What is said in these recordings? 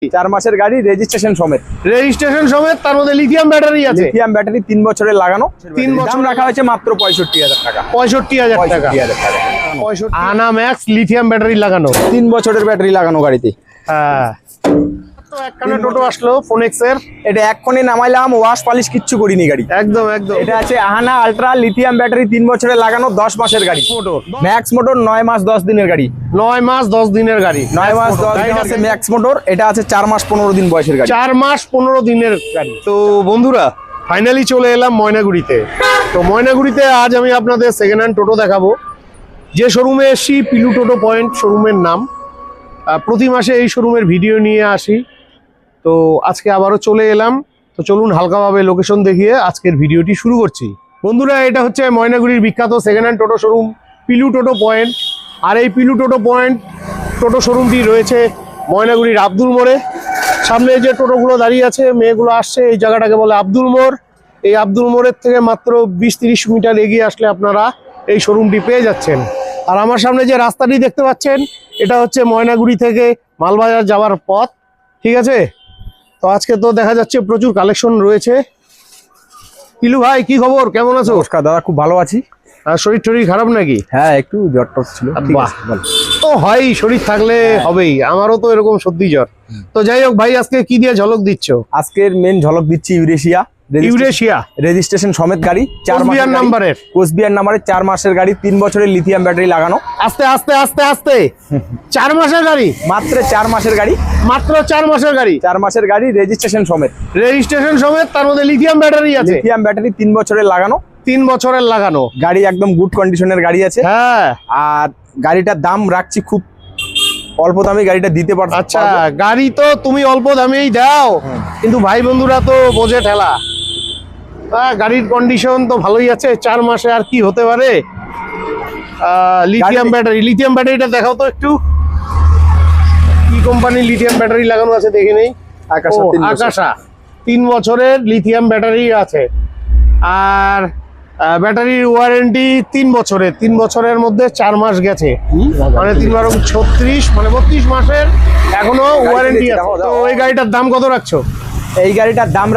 4 মাসের গাড়ি, রেজিস্ট্রেশন সমেত। তার মধ্যে লিথিয়াম ব্যাটারি আছে। লিথিয়াম ব্যাটারি 3 বছরের লাগানো। 3 বছর দাম রাখা হয়েছে মাত্র 65,000 টাকা। 65,000 টাকা। 65,000 আনা ম্যাক্স লিথিয়াম ব্যাটারি লাগানো, 3 বছরের ব্যাটারি লাগানো গাড়িতে। হ্যাঁ, তো একখানা টোটো আসলো ফোনেক্স এর। এটা এক্ষুনি নামাইলাম, ওয়াশ পালিশ কিচ্ছু করিনি গাড়ি। একদম। এটা আছে আহানা আলট্রা, লিথিয়াম ব্যাটারি, 3 বছরের লাগানো, 10 মাসের গাড়ি। ম্যাক্স মোটর 9 মাস 10 দিনের গাড়ি। 9 মাস 10 দিনের গাড়ি। 9 মাস 10 দিন আছে ম্যাক্স মোটর। এটা আছে 4 মাস 15 দিন বয়সের গাড়ি। 4 মাস 15 দিনের গাড়ি। তো বন্ধুরা, ফাইনালি চলে এলাম ময়নাগুড়িতে। তো ময়নাগুড়িতে আজ আমি আপনাদের সেকেন্ড হ্যান্ড টোটো দেখাবো। যে শোরুমে এসছি, পিলু টোটো পয়েন্ট শোরুমের নাম। প্রতি মাসে এই শোরুমের ভিডিও নিয়ে আসি। তো আজকে আবারও চলে এলাম। তো চলুন হালকাভাবে লোকেশন দেখিয়ে আজকের ভিডিওটি শুরু করছি। বন্ধুরা, এটা হচ্ছে ময়নাগুড়ির বিখ্যাত সেকেন্ড হ্যান্ড টোটো শোরুম পিলু টোটো পয়েন্ট। আর এই পিলু টোটো পয়েন্ট টোটো শোরুমটি রয়েছে ময়নাগুড়ির আব্দুল মোড়ে। সামনে যে টোটোগুলো দাঁড়িয়ে আছে, মেয়েগুলো আসছে, এই জায়গাটাকে বলে আব্দুল মোড়। এই আব্দুল মোড়ের থেকে মাত্র 20-30 মিটার এগিয়ে আসলে আপনারা এই শোরুমটি পেয়ে যাচ্ছেন। আর আমার সামনে যে রাস্তাটি দেখতে পাচ্ছেন, এটা হচ্ছে ময়নাগুড়ি থেকে মালবাজার যাওয়ার পথ। ঠিক আছে, তো আজকে তো দেখা যাচ্ছে প্রচুর কালেকশন রয়েছে। পিলু ভাই, কি খবর, কেমন আছো? নমস্কার দাদা, খুব ভালো আছি। আর শরীর টরীর খারাপ নাকি? হ্যাঁ, একটু জ্বর টর ছিল। বাহ, তো হয়, শরীর থাকলে হবেই। আমারও তো এরকম সর্দি জ্বর। তো যাই হোক ভাই, আজকে কি দিয়ে ঝলক দিচ্ছ? আজকের মেন ঝলক দিচ্ছি ইউরেশিয়া রেজিস্ট্রেশন সমেত গাড়ি, 4 মাসের নাম্বারের, কোচবিহার নাম্বারের, 4 মাসের গাড়ি, 3 বছরের লিথিয়াম ব্যাটারি লাগানো। আস্তে আস্তে আস্তে আস্তে 4 মাসের গাড়ি, মাত্র 4 মাসের গাড়ি, মাত্র 4 মাসের গাড়ি। 4 মাসের গাড়ি, রেজিস্ট্রেশন সমেত। তার মধ্যে লিথিয়াম ব্যাটারি আছে। লিথিয়াম ব্যাটারি 3 বছরের লাগানো। 3 বছরের লাগানো গাড়ি, একদম গুড কন্ডিশনের গাড়ি আছে। হ্যাঁ, আর গাড়িটার দাম রাখছি খুব অল্প দামে, গাড়িটা দিতে পারছো। আচ্ছা, গাড়ি তো তুমি অল্প দামেই দাও, কিন্তু ভাই বন্ধুরা তো বোঝে ঠেলা। গাড়ির কন্ডিশন তো ভালোই আছে। 4 মাসে আর কি হতে পারে। লিথিয়াম ব্যাটারিটা দেখাও তো একটু, কি কোম্পানির লিথিয়াম ব্যাটারি লাগানো আছে দেখে নেই। আকাশা 3 বছরের লিথিয়াম ব্যাটারি আছে। আর ব্যাটারির ওয়ারেন্টি 3 বছরের। 3 বছরের মধ্যে 4 মাস গেছে, মানে 3 বার 36, মানে 32 মাসের এখনো ওয়ারেন্টি আছে। তো ওই গাড়িটার দাম কত রাখছো? এই গাড়িটার দাম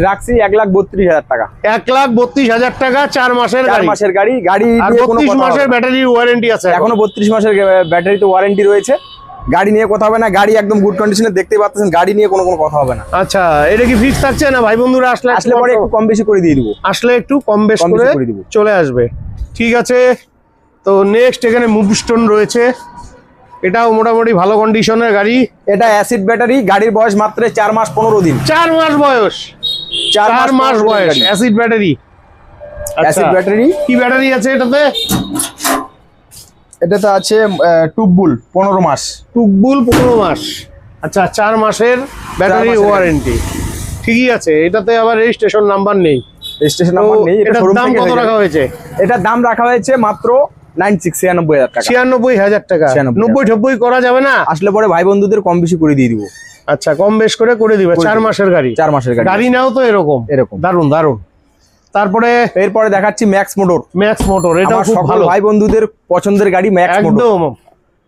রাখছি 1,32,000 টাকা। 1,32,000 টাকা 4 মাসের গাড়ি। 4 মাসের গাড়ি। গাড়ি 32 মাসের ব্যাটারি ওয়ারেন্টি আছে। এখনো 32 মাসের ব্যাটারিতে ওয়ারেন্টি রয়েছে। গাড়ি নিয়ে কথা হবে না, গাড়ি একদম গুড কন্ডিশনে দেখতেই পাচ্ছেন। গাড়ি নিয়ে কোনো কথা হবে না। আচ্ছা, এটা কি ফিক্স থাকছে না ভাই বন্ধুরা? আসলে পরে একটু কম বেশি করে দিয়ে দিব। আসলে একটু কম বেশি করে দিব, চলে আসবে। ঠিক আছে, তো নেক্সট এখানে মুভস্টোন রয়েছে। এটাও মোটামুটি ভালো কন্ডিশনের গাড়ি। এটা অ্যাসিড ব্যাটারি, গাড়ির বয়স মাত্র 4 মাস 15 দিন। 4 মাস বয়স, 4 মাস বয়স, অ্যাসিড ব্যাটারি। Acid battery. কি ব্যাটারি আছে এটাতে? এটাতে আছে টুকবুল 15 মাস। টুকবুল 15 মাস। আচ্ছা, 4 মাসের ব্যাটারি ওয়ারেন্টি, ঠিকই আছে। এটাতে আবার রেজিস্ট্রেশন নাম্বার নেই। রেজিস্ট্রেশন নাম্বার নেই। এটার দাম কত রাখা হয়েছে? এটার দাম রাখা হয়েছে মাত্র 96,000 টাকা। 96,000 টাকা। 90-90 করা যাবে না? আসলে পরে ভাই বন্ধুদের কম বেশি করে দিয়ে দিব। আচ্ছা, কম বেশ করে দিবে। 4 মাসের গাড়ি। 4 মাসের গাড়ি। গাড়ি নাও তো এরকম। দারুন দারুন। তারপরে এরপরে দেখাচ্ছি ম্যাক্স মোটর। এটা খুব ভালো, ভাই বন্ধুদের পছন্দের গাড়ি ম্যাক্স মোটর। একদম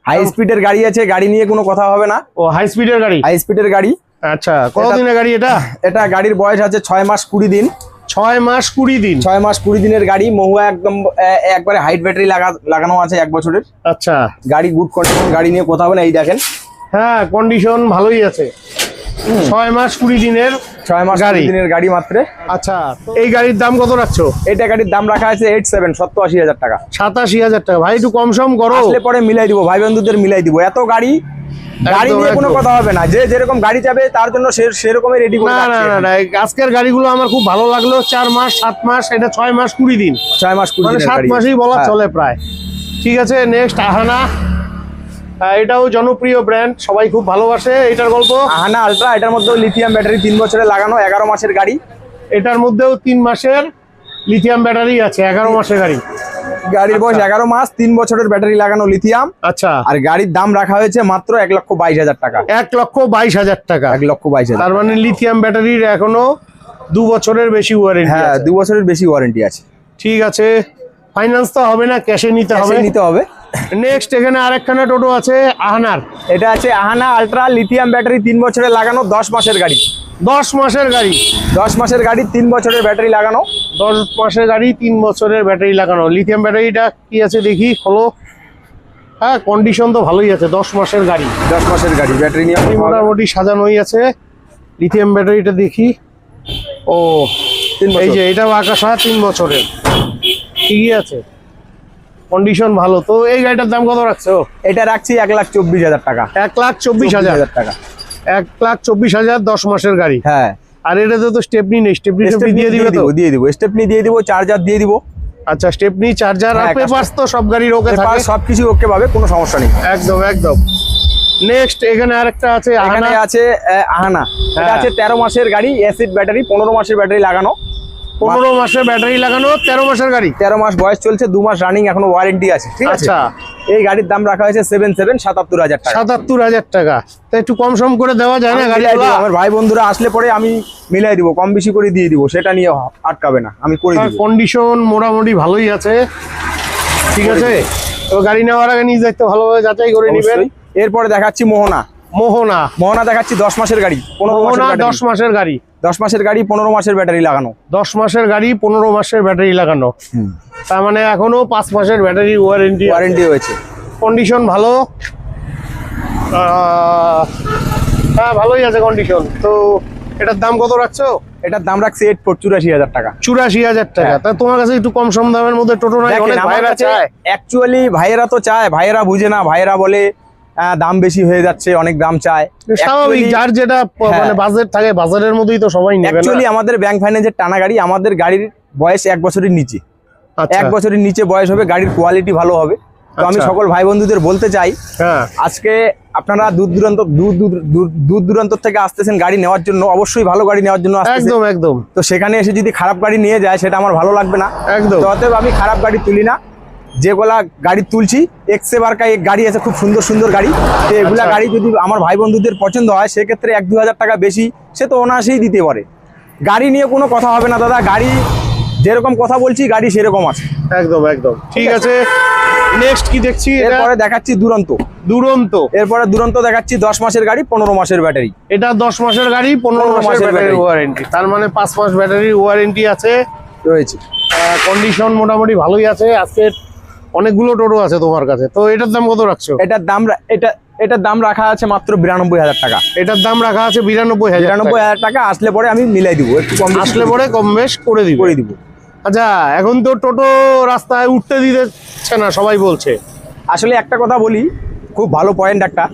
হাই স্পিডের গাড়ি আছে, গাড়ি নিয়ে কোনো কথা হবে না। ও, হাই স্পিডের গাড়ি। হাই স্পিডের গাড়ি। আচ্ছা, কতদিনের গাড়ি এটা? এটা গাড়ির বয়স আছে 6 মাস 20 দিন। 6 মাস 20 দিন। 6 মাস 20 দিনের গাড়ি। মহুয়া একদম একবারে হাইট ব্যাটারি লাগানো আছে 1 বছরের। আচ্ছা, গাড়ি গুড কন্ডিশন, গাড়ি নিয়ে কথা হবে না। এই দেখেন, হ্যাঁ, কন্ডিশন ভালোই আছে। 6 মাস 20 দিনের 6 মাস 20 দিনের গাড়ি মাত্র। আচ্ছা, এই গাড়ির দাম কত রাখছো? এটা গাড়ির দাম রাখা আছে 87,000 টাকা। 87,000 টাকা। ভাই একটু কম সম করো। আসলে পরে মিলাই দিব, ভাই বন্ধুদের মিলাই দিব। এত গাড়ি নিয়ে কোনো কথা হবে না। যে যেরকম গাড়ি চাবে তার জন্য সেরকমই রেডি করে রাখছি। না, আজকের গাড়িগুলো আমার খুব ভালো লাগলো। 4 মাস 7 মাস, এটা 6 মাস 20 দিন। 6 মাস 20 দিন, 7 মাসই বলা চলে প্রায়। ঠিক আছে, নেক্সট আহানা। এটাও জনপ্রিয় ব্র্যান্ড, সবাই খুব ভালোবাসে এটার গল্প। আহানা আলট্রা, এটার মধ্যেও লিথিয়াম ব্যাটারি 3 বছরের লাগানো, 11 মাসের গাড়ি। এটার মধ্যেও 3 মাসের লিথিয়াম ব্যাটারি আছে, 11 মাসের গাড়ি। গাড়ির বয়স 11 মাস, 3 বছরের ব্যাটারি লাগানো লিথিয়াম। আচ্ছা, আর গাড়ির দাম রাখা হয়েছে মাত্র 1,22,000 টাকা। 1,22,000 টাকা। 1,22,000। তার মানে লিথিয়াম ব্যাটারির এখনো 2 বছরের বেশি ওয়ারেন্টি। হ্যাঁ, 2 বছরের বেশি ওয়ারেন্টি আছে। ঠিক আছে, ফাইন্যান্স তো হবে না, ক্যাশে নিতে হবে। নেক্সট এখানে আরেকখানা টোটো আছে আহানার। এটা আছে আহানা আলট্রা লিথিয়াম ব্যাটারি 3 বছরের লাগানো 10 মাসের গাড়ি। 10 মাসের গাড়ি, 10 মাসের গাড়ি 3 বছরের ব্যাটারি লাগানো। 10 মাসের গাড়ি 3 বছরের ব্যাটারি লাগানো। লিথিয়াম ব্যাটারিটা কি আছে দেখি, খোলো। হ্যাঁ, কন্ডিশন তো ভালোই আছে। 10 মাসের গাড়ি, 10 মাসের গাড়ি, ব্যাটারি নিয়ে মোটামুটি সাজানোই আছে। লিথিয়াম ব্যাটারিটা দেখি। ও 3 এই বছর। যে এটাও আকাশ 3 বছরের, ঠিকই আছে, কন্ডিশন ভালো। তো এই গাড়িটার দাম কত রাখছো? এটা রাখছি 1,24,000 টাকা। 1,24,000 টাকা। 1,24,000 10 মাসের গাড়ি। হ্যাঁ, আর এটাতে তো স্টেপনি নেই, স্টেপনি দিয়ে দিবে তো? দিয়ে দিব, স্টেপনি দিয়ে দিব, চার্জার দিয়ে দিব। আচ্ছা, স্টেপনি, চার্জার আর হ্যাঁ, পেপারস তো সব গাড়ির ওকে থাকে? সবকিছু ওকে পাবে, কোনো সমস্যা নেই। একদম একদম। নেক্সট এখানে আরেকটা আছে এখানে আহানা। আছে আহানা। এটা হ্যাঁ। আছে 13 মাসের গাড়ি, অ্যাসিড ব্যাটারি, 15 মাসের ব্যাটারি লাগানো। 15 মাসের ব্যাটারি লাগানো, 13 মাসের গাড়ি। 13 মাস বয়স চলছে, 2 মাস রানিং, এখনো ওয়ারেন্টি আছে। ঠিক আছে। আচ্ছা, এই গাড়ির দাম রাখা হয়েছে 77,000 টাকা। 77,000 টাকা। তো একটু কম সম করে দেওয়া যায় না আমি গাড়ি? মিলাই দিব, আমার ভাই বন্ধুরা আসলে পরে আমি মিলাই দিব, কম বেশি করে দিয়ে দিব, সেটা নিয়ে আটকাবে না, আমি করে দিব। কন্ডিশন মোটামুটি ভালোই আছে, ঠিক আছে। তো গাড়ি নেওয়ার আগে নিজ দায়িত্ব ভালোভাবে যাচাই করে নেবেন। অবশ্যই। এরপরে দেখাচ্ছি মোহনা। মোহনা, মোহনা দেখাচ্ছি 10 মাসের গাড়ি, 15 মোহনা মাসের 10 মাসের গাড়ি। 10 মাসের গাড়ি, 15 মাসের ব্যাটারি লাগানো। 10 মাসের গাড়ি, 15 মাসের ব্যাটারি লাগানো। তার মানে এখনো 5 মাসের ব্যাটারি ওয়ারেন্টি। ওয়ারেন্টি হয়েছে। কন্ডিশন ভালো, হ্যাঁ ভালোই আছে কন্ডিশন। তো এটার দাম কত রাখছো? এটার দাম রাখছি 84,000 টাকা। 84,000 টাকা। তা তোমার কাছে একটু কম সম দামের মধ্যে টোটো নাই? অনেক ভাইরা চায়। অ্যাকচুয়ালি ভাইয়েরা তো চায়, ভাইয়েরা বুঝে না, ভাইয়েরা বলে দাম বেশি হয়ে যাচ্ছে, অনেক দাম চায়। স্বাভাবিক, যার যেটা হ্যাঁ। মানে বাজেট থাকে, বাজারের মধ্যেই তো সবাই নেবে না। অ্যাকচুয়ালি আমাদের ব্যাংক ফাইন্যান্সের টানা গাড়ি, আমাদের গাড়ির বয়স 1 বছরের নিচে। আচ্ছা, 1 বছরের নিচে বয়স হবে, গাড়ির কোয়ালিটি ভালো হবে। তো আমি আচ্ছা। সকল ভাই বন্ধুদের বলতে চাই, হ্যাঁ আজকে আপনারা দূর দূরান্ত থেকে আসতেছেন গাড়ি নেওয়ার জন্য, অবশ্যই ভালো গাড়ি নেওয়ার জন্য আসতেছেন। একদম একদম তো সেখানে এসে যদি খারাপ গাড়ি নিয়ে যায়, সেটা আমার ভালো লাগবে না। একদম। তো অতএব আমি খারাপ গাড়ি তুলি না, যেগুলা গাড়ি তুলছি এক্সেবারকা এক গাড়ি আছে, খুব সুন্দর সুন্দর গাড়ি। তো এগুলা আচ্ছা। গাড়ি যদি আমার ভাই বন্ধুদের পছন্দ হয়, সেক্ষেত্রে 1-2 হাজার টাকা বেশি সে তো অনায়াসেই দিতে পারে। গাড়ি নিয়ে কোনো কথা হবে না দাদা, গাড়ি যেরকম কথা বলছি গাড়ি সেরকম আছে। একদম একদম ঠিক আছে। নেক্সট কি দেখছি? এরপরে দেখাচ্ছি দুরন্ত। দুরন্ত। এরপরে দুরন্ত দেখাচ্ছি 10 মাসের গাড়ি, 15 মাসের ব্যাটারি। এটা 10 মাসের গাড়ি, 15 মাসের মাসের ব্যাটারি ব্যাটারি। ওয়ারেন্টি। তার মানে 5 মাস ব্যাটারি ওয়ারেন্টি আছে। রয়েছে। কন্ডিশন মোটামুটি ভালোই আছে। আজকে অনেকগুলো টোটো আছে তোমার কাছে। তো এটার দাম কত রাখছো? এটার দাম রাখা আছে মাত্র 92,000 টাকা। এটার দাম রাখা আছে 92,000 টাকা। 92,000 টাকা। আসলে পরে আমি মিলাই দিব, একটু কম বেশি আসলে পরে কম বেশ করে দিব। আচ্ছা, এখন তো টোটো রাস্তায় উঠতে দিতেছে না, সবাই বলছে। আসলে একটা কথা বলি, খুব ভালো পয়েন্ট একটা।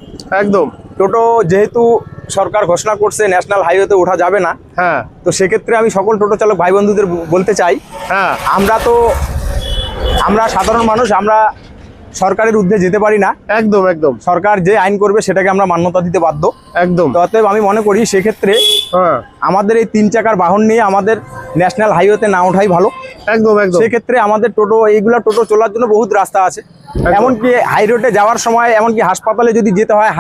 একদম। টোটো যেহেতু সরকার ঘোষণা করছে ন্যাশনাল হাইওয়েতে ওঠা যাবে না, হ্যাঁ তো সেক্ষেত্রে আমি সকল টোটো চালক ভাই বন্ধুদের বলতে চাই, হ্যাঁ আমরা সাধারণ মানুষ, আমরা সরকারের ঊর্ধ্বে যেতে পারি না। একদম একদম। সরকার যে আইন করবে সেটাকে আমরা মান্যতা দিতে বাধ্য। একদম। তো অতএব আমি মনে করি সেক্ষেত্রে হ্যাঁ আমাদের এই 3 চাকার বাহন নিয়ে আমাদের ন্যাশনাল হাইওয়েতে না ওঠাই ভালো। একদম একদম। সেক্ষেত্রে আমাদের এইগুলা টোটো চলার জন্য বহুত রাস্তা আছে। এমনকি হাই রোডে যাওয়ার সময়, এমনকি হাসপাতালে যদি যেতে হয়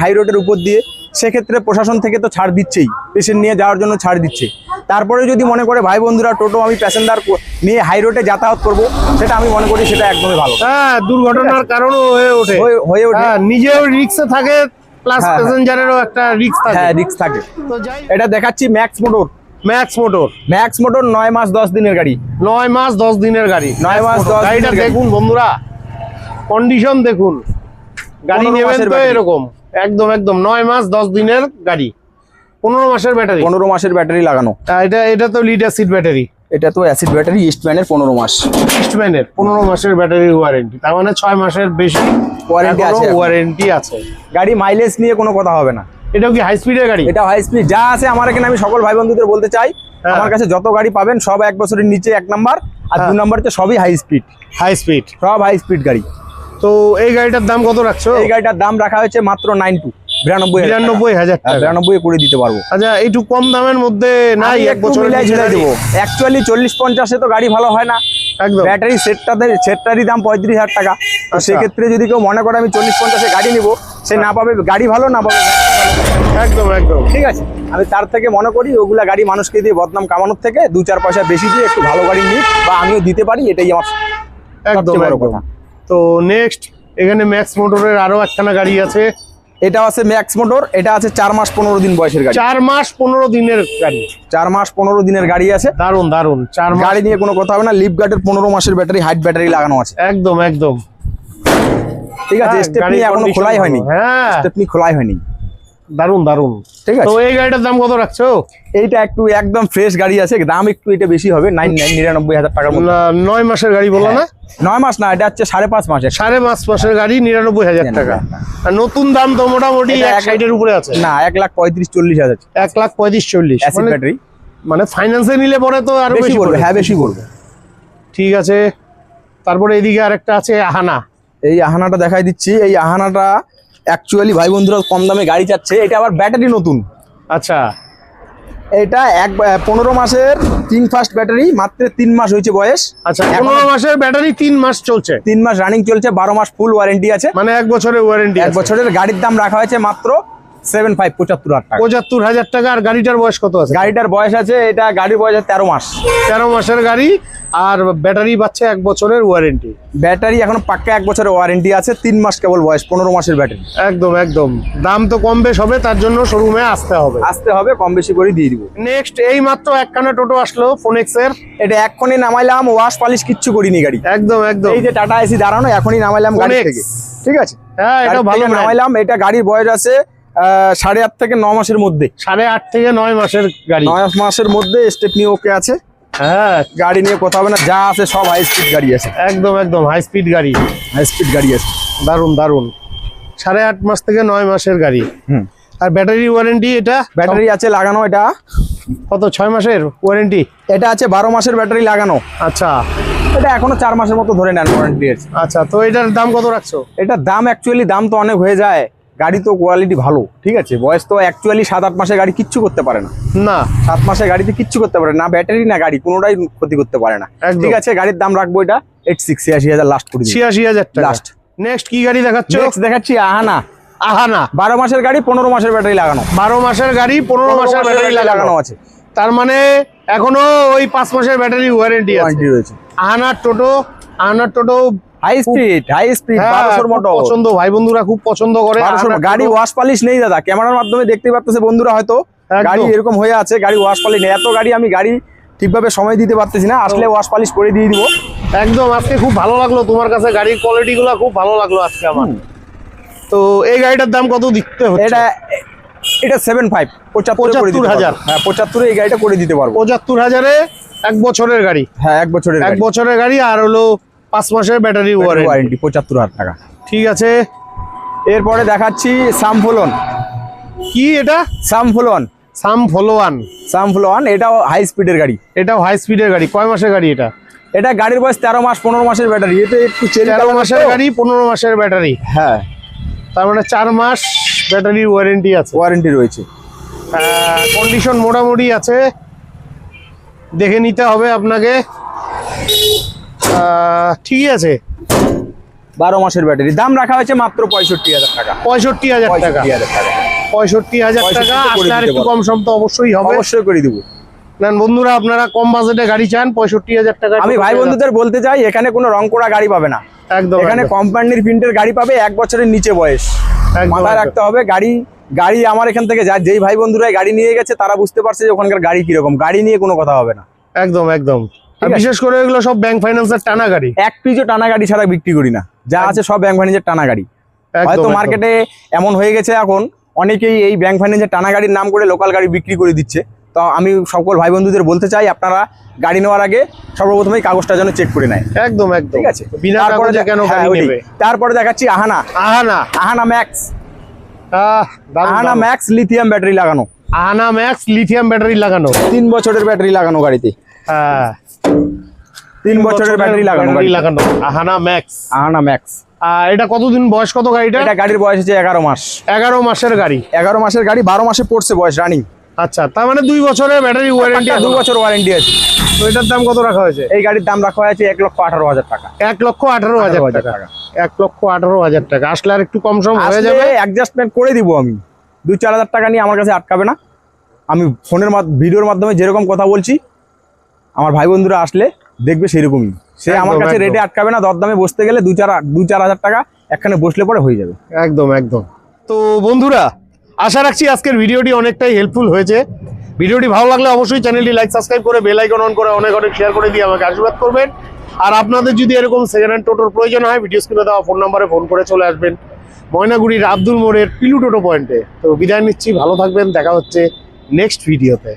হাই রোডের উপর দিয়ে, সেক্ষেত্রে প্রশাসন থেকে তো ছাড় দিচ্ছেই, পেশেন্ট নিয়ে যাওয়ার জন্য ছাড় দিচ্ছে। তারপরে যদি মনে করে ভাই বন্ধুরা টোটো আমি প্যাসেঞ্জার নিয়ে হাই রোডে যাতায়াত করব, সেটা আমি মনে করি সেটা একদমই ভালো। হ্যাঁ, দুর্ঘটনার কারণও হয়ে ওঠে। নিজেও রিস্কে থাকে, প্লাস হ্যাঁ, প্যাসেঞ্জারেরও একটা রিস্ক থাকে। হ্যাঁ, রিস্ক থাকে। তো যাই, এটা দেখাচ্ছি ম্যাক্স মোটর। Max motor. 9 মাস 10 দিনের গাড়ি। 9 মাস 10 দিনের গাড়ি। 9 মাস 10 গাড়িটা দিনের গাড়ি। দেখুন বন্ধুরা, কন্ডিশন দেখুন। গাড়ি 15 নেবেন মাসের তো ব্যাটারি। এরকম। একদম একদম। 9 মাস 10 দিনের গাড়ি, 15 মাসের ব্যাটারি। 15 মাসের ব্যাটারি লাগানো। এটা তো লিড অ্যাসিড ব্যাটারি। এটা তো অ্যাসিড ব্যাটারি, ইস্টম্যানের 15 মাস। ইস্টম্যানের 15 মাসের ব্যাটারি ওয়ারেন্টি। তার মানে 6 মাসের বেশি ওয়ারেন্টি আছে। ওয়ারেন্টি আছে। গাড়ি মাইলেজ নিয়ে কোনো কথা হবে না। এটাও কি হাই স্পিডের গাড়ি? এটা হাই স্পিড যা আছে আমার এখানে, আমি সকল ভাই বন্ধুদের বলতে চাই, হ্যাঁ। আমার কাছে যত গাড়ি পাবেন সব 1 বছরের নিচে 1 নাম্বার, আর 2 নাম্বারতে সবই হাই স্পিড। হাই স্পিড, সব হাই স্পিড গাড়ি। তো এই গাড়িটার দাম কত রাখছো? এই গাড়িটার দাম রাখা হয়েছে মাত্র 92,000 টাকা। 92 করে দিতে পারবো। আচ্ছা, একটু কম দামের মধ্যে নাই? আমি এক একটু বছর মিলাই ঝুলাই দেবো। অ্যাকচুয়ালি 40-50-এ তো গাড়ি ভালো হয় না। একদম। ব্যাটারি সেটটারই দাম 35,000 টাকা। তো আচ্ছা। সেক্ষেত্রে যদি কেউ মনে করে আমি 40-50-এ গাড়ি নিবো, সে না পাবে গাড়ি ভালো, না পাবে একদম একদম। ঠিক আছে। আমি তার থেকে মনে করি ওগুলা গাড়ি মানুষকে দিয়ে বদনাম কামানোর থেকে 2-4 পয়সা বেশি দিয়ে একটু ভালো গাড়ি নিই, বা আমিও দিতে পারি, এটাই আমার একদম সবচেয়ে বড় একদম। কথা। তো নেক্সট এখানে ম্যাক্স মোটরের আরো একখানা গাড়ি আছে। এটা আছে ম্যাক্স মোটর, এটা আছে 4 মাস 15 দিন বয়সের গাড়ি। 4 মাস 15 দিনের গাড়ি। 4 মাস 15 দিনের গাড়ি আছে। দারুন দারুন। 4 মাস গাড়ি নিয়ে কোনো কথা হবে না। লিফ গার্ডের 15 মাসের ব্যাটারি, হাইট ব্যাটারি লাগানো আছে। একদম একদম ঠিক আছে, হ্যাঁ, স্টেপনি গাড়ির এখনো condition খোলাই হয়নি। ভালো। হ্যাঁ স্টেপনি খোলাই হয়নি। দারুন দারুন। ঠিক আছে, তো এই গাড়িটার দাম কত রাখছো? এইটা একটু একদম ফ্রেশ গাড়ি আছে, দাম একটু এটা বেশি হবে, 99,000 টাকার মতো। 9 মাসের গাড়ি বললো না? 9 মাস না, এটা হচ্ছে 5.5 মাসের। 5.5 মাসের গাড়ি 99,000 টাকা। আর নতুন দাম তো মোটামুটি এটা 160 এর উপরে আছে। না, 1,35,40,000। 1,35,40 অ্যাসিড ব্যাটারি, মানে ফাইন্যান্সে নিলে পরে তো আরো বেশি বেশি পড়বে। পড়বে। হ্যাঁ, বেশি পড়বে। ঠিক আছে, তারপরে এদিকে আরেকটা আছে আহানা। এই আহানাটা দেখাই দিচ্ছি। এই আহানাটা অ্যাকচুয়ালি ভাই বন্ধুরা কম দামে গাড়ি চাচ্ছে। এটা আবার ব্যাটারি নতুন। আচ্ছা, এটা 15 মাসের কিং ফাস্ট ব্যাটারি, মাত্র 3 মাস হয়েছে বয়স। আচ্ছা, এখনো 15 মাসের ব্যাটারি 3 মাস চলছে, 3 মাস রানিং চলছে, 12 মাস ফুল ওয়ারেন্টি আছে। মানে 1 বছরের ওয়ারেন্টি। 1 বছরের গাড়ির দাম রাখা হয়েছে মাত্র 75,000 টাকা। 75,000 টাকা। আর গাড়িটার বয়স কত আছে? গাড়িটার বয়স আছে, এটা গাড়ির বয়স আছে 13 মাস। 13 মাসের গাড়ি, আর ব্যাটারি পাচ্ছে 1 বছরের ওয়ারেন্টি। ব্যাটারি এখন পাক্কা 1 বছরের ওয়ারেন্টি আছে, 3 মাস কেবল বয়স, 15 মাসের ব্যাটারি। একদম একদম। দাম তো কম বেশ হবে, তার জন্য শোরুমে আসতে হবে। আসতে হবে, কম বেশি করে দিয়ে দিব। নেক্সট এই মাত্র একখানা টোটো আসলো ফোনেক্স এর। এটা এক্ষুনি নামাইলাম, ওয়াশ পালিশ কিচ্ছু করিনি গাড়ি। একদম একদম। এই যে টাটা এসি দাঁড়ানো, এখনই নামাইলাম গাড়ি Phoenix। থেকে। ঠিক আছে, হ্যাঁ, এটা গাড়ি ভালো থেকে নামাইলাম। এটা গাড়ির বয়স আছে 8.5 থেকে 9 মাসের মধ্যে। 8.5 থেকে 9 মাসের গাড়ি। 9 মাসের মধ্যে স্টেপনি ওকে আছে। হ্যাঁ, গাড়ি নিয়ে কথা হবে না, যা আছে সব হাই স্পিড গাড়ি আছে। একদম একদম হাই স্পিড গাড়ি। হাই স্পিড গাড়ি আছে। দারুন দারুন। 8.5 মাস থেকে 9 মাসের গাড়ি। হুম, আর ব্যাটারি ওয়ারেন্টি এটা ব্যাটারি আছে লাগানো। এটা কত? 6 মাসের ওয়ারেন্টি। এটা আছে 12 মাসের ব্যাটারি লাগানো। আচ্ছা এটা এখনো 4 মাসের মতো ধরে নেন ওয়ারেন্টি আছে। আচ্ছা, তো এটার দাম কত রাখছো? এটার দাম অ্যাকচুয়ালি দাম তো অনেক হয়ে যায়। গাড়ি তো কোয়ালিটি ভালো। ঠিক আছে, বয়স তো অ্যাকচুয়ালি 7-8 মাসের গাড়ি কিচ্ছু করতে পারে না। না, 7 মাসের গাড়িতে কিচ্ছু করতে পারে না, ব্যাটারি না গাড়ি কোনোটাই ক্ষতি করতে পারে না। একদম। ঠিক আছে, গাড়ির দাম রাখবো এটা 86,000 লাস্ট করে দিই। 86,000 টাকা লাস্ট। নেক্সট কি গাড়ি দেখাচ্ছ? নেক্সট দেখাচ্ছি আহানা। আহানা 12 মাসের গাড়ি, 15 মাসের ব্যাটারি লাগানো। 12 মাসের গাড়ি, 15 মাসের ব্যাটারি লাগানো আছে। তার মানে এখনো ওই 5 মাসের ব্যাটারি ওয়ারেন্টি আছে। ওয়ারেন্টি রয়েছে। আহানার টোটো হাই স্পিড 1200 মোটর পছন্দ, ভাই বন্ধুরা খুব পছন্দ করে। 1200 আহানার গাড়ি টোটো। ওয়াশ পালিশ নেই দাদা, ক্যামেরার মাধ্যমে দেখতে পাচ্ছেছে বন্ধুরা হয়তো। একদম। গাড়ি এরকম হয়ে আছে, গাড়ি ওয়াশ পালিশ নেই। এত গাড়ি আমি গাড়ি ঠিকভাবে সময় দিতে পারতেছি না, আসলে ওয়াশ পালিশ করে দিয়ে দিব। একদম। আজকে খুব ভালো লাগলো তোমার কাছে গাড়ির কোয়ালিটি গুলো, খুব ভালো লাগলো আজকে আমার। তো এই গাড়িটার দাম কত দিতে হচ্ছে? এটা 75 75,000। হ্যাঁ, 75 এই গাড়িটা করে দিতে পারবো। 75,000-এ 1 বছরের গাড়ি। হ্যাঁ, 1 বছরের 1 বছরের গাড়ি, আর হলো 5 মাসের ব্যাটারি ওয়ারেন্টি 75,000 টাকা। ঠিক আছে, এরপরে দেখাচ্ছি সামফলন। কি এটা? সামফলন এটাও হাই স্পিডের গাড়ি। এটাও হাই স্পিডের গাড়ি। কয় মাসের গাড়ি এটা? এটা গাড়ির বয়স 13 মাস, 15 মাসের ব্যাটারি। এটা একটু 13 মাসের গাড়ি, 15 মাসের ব্যাটারি। হ্যাঁ, তার মানে 4 মাস ব্যাটারি ওয়ারেন্টি আছে। ওয়ারেন্টি রয়েছে। কন্ডিশন মোটামুটি আছে, দেখে নিতে হবে আপনাকে। ঠিকই আছে। 12 মাসের ব্যাটারি, দাম রাখা হয়েছে মাত্র 65,000 টাকা। 65,000 টাকা। 65,000 টাকা। 65,000 টাকা। 65 করে আসলে আর দিতে একটু পারবো। কম সম তো অবশ্যই হবে। অবশ্যই করে দিব। নেন বন্ধুরা, আপনারা কম বাজেটে গাড়ি চান, 65,000 টাকা। আমি ভাই বন্ধুদের বলতে চাই, এখানে কোনো রং করা গাড়ি পাবে না। একদম। এখানে কোম্পানির প্রিন্টের গাড়ি পাবে, 1 বছরের নিচে বয়স। মাথায় রাখতে হবে। গাড়ি আমার এখান থেকে যেই ভাই বন্ধুরা গাড়ি নিয়ে গেছে তারা বুঝতে পারছে যে ওখানকার গাড়ি কিরকম। গাড়ি নিয়ে কোনো কথা হবে না। একদম একদম। আর আছে। বিশেষ করে এগুলো সব ব্যাংক ফাইন্যান্সের টানা গাড়ি। এক পিজও টানা গাড়ি ছাড়া বিক্রি করি না, যা আছে সব ব্যাংক ফাইন্যান্সের টানা গাড়ি। হয়তো মার্কেটে এমন হয়ে গেছে এখন অনেকেই এই ব্যাংক ফাইন্যান্সের টানা গাড়ির নাম করে লোকাল গাড়ি বিক্রি করে দিচ্ছে। তো আমি সকল ভাই বন্ধুদের বলতে চাই, আপনারা গাড়ি নেওয়ার আগে সর্বপ্রথমেই কাগজটা যেন চেক করে নেয়। একদম একদম। ঠিক আছে, বিনা কাগজে কেন গাড়ি নেবে? তারপরে দেখাচ্ছি আহানা ম্যাক্স। আহানা ম্যাক্স লিথিয়াম ব্যাটারি লাগানো। আহানা ম্যাক্স লিথিয়াম ব্যাটারি লাগানো। 3 বছরের ব্যাটারি লাগানো গাড়িতে। হ্যাঁ, 3 বছরের ব্যাটারি লাগানো। আহানা ম্যাক্স। আহানা ম্যাক্স। এটা কতদিন বয়স, কত গাড়িটা? এটা গাড়ির বয়স হচ্ছে 11 মাস। 11 মাসের গাড়ি। 11 মাসের গাড়ি, 12 মাসে পড়ছে বয়স রানিং। আচ্ছা, তার মানে 2 বছরের ব্যাটারি ওয়ারেন্টি। 2 বছর ওয়ারেন্টি আছে। তো এটার দাম কত রাখা হয়েছে? এই গাড়ির দাম রাখা হয়েছে 1,18,000 টাকা। 1,18,000 টাকা। 1,18,000 টাকা। আসলে আর একটু কম সম হয়ে যাবে। অ্যাডজাস্টমেন্ট করে দিব আমি। 2-4 হাজার টাকা নিয়ে আমার কাছে আটকাবে না। আমি ফোনের ভিডিওর মাধ্যমে যেরকম কথা বলছি, আমার ভাই বন্ধুরা আসলে দেখবে সেরকমই। সে আমার কাছে রেটে আটকাবে না। দরদামে বসতে গেলে 2-4 হাজার টাকা একখানে বসলে পরে হয়ে যাবে। একদম একদম। তো বন্ধুরা, আশা রাখছি আজকের ভিডিওটি অনেকটাই হেল্পফুল হয়েছে। ভিডিওটি ভালো লাগলে অবশ্যই চ্যানেলটি লাইক সাবস্ক্রাইব করে বেল আইকন অন করে অনেক অনেক শেয়ার করে দিয়ে আমাকে আশীর্বাদ করবেন। আর আপনাদের যদি এরকম সেকেন্ড হ্যান্ড টোটোর প্রয়োজন হয়, ভিডিও স্ক্রিনে দেওয়া ফোন নাম্বারে ফোন করে চলে আসবেন ময়নাগুড়ির আব্দুল মোড়ের পিলু টোটো পয়েন্টে। তো বিদায় নিচ্ছি, ভালো থাকবেন, দেখা হচ্ছে নেক্সট ভিডিওতে।